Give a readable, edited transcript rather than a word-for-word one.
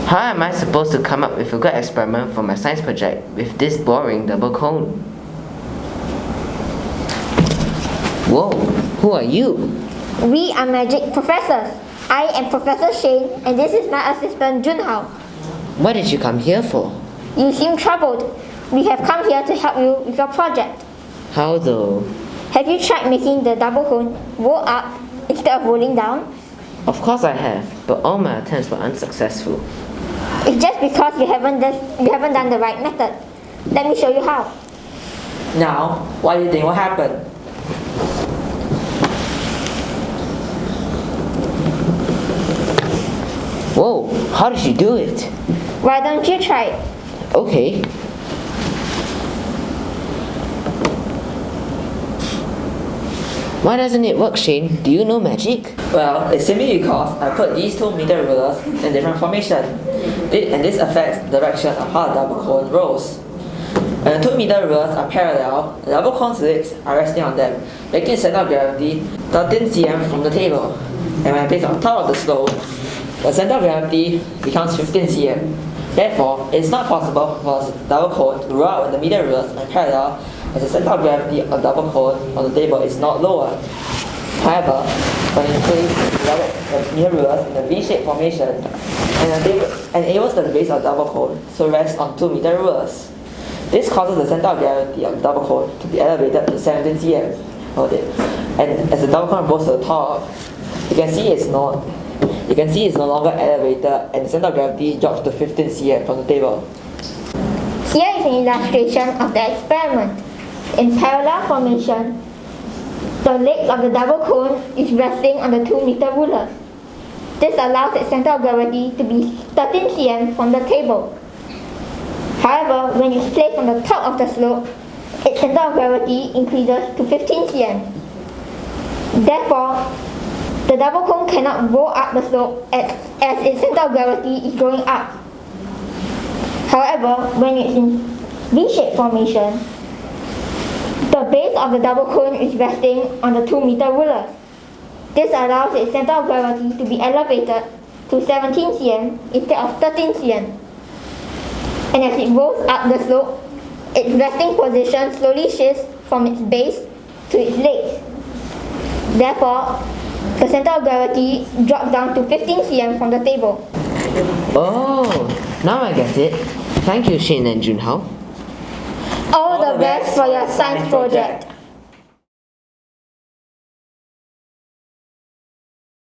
How am I supposed to come up with a good experiment for my science project with this boring double cone? Whoa, who are you? We are magic professors. I am Professor Shane and this is my assistant Joon. What did you come here for? You seem troubled. We have come here to help you with your project. How though? Have you tried making the double cone roll up instead of rolling down? Of course I have, but all my attempts were unsuccessful. It's just because you haven't done the right method. Let me show you how. Now, what do you think will happen? Whoa, how did you do it? Why don't you try it? Okay. Why doesn't it work, Shane? Do you know magic? Well, it's simply because I put these 2-meter rulers in different formation. And this affects the direction of how the double cone rolls. When the 2-meter rulers are parallel, the double cone's legs are resting on them, making the center of gravity 13 cm from the table. And when placed on top of the slope, the center of gravity becomes 15 cm. Therefore, it is not possible for the double cone to roll out when the meter rulers are parallel, as the center of gravity of the double cone on the table is not lower. However, when you place the meter rulers in a V-shaped formation, and the table enables the base of the double cone to rest on 2-meter rulers. This causes the center of gravity of the double cone to be elevated to 17 cm. And as the double cone rolls to the top, you can see it's no longer elevated and the center of gravity drops to 15 cm from the table. Here is an illustration of the experiment. In parallel formation, the leg of the double cone is resting on the 2-meter ruler. This allows its center of gravity to be 13 cm from the table. However, when it's placed on the top of the slope, its center of gravity increases to 15 cm. Therefore, the double cone cannot roll up the slope as its center of gravity is going up. However, when it's in V-shaped formation, the base of the double cone is resting on the 2-meter rulers. This allows its center of gravity to be elevated to 17 cm instead of 13 cm. And as it rolls up the slope, its resting position slowly shifts from its base to its legs. Therefore, the center of gravity drops down to 15 cm from the table. Oh, now I get it. Thank you, Shane and Joon. All the best for your science project.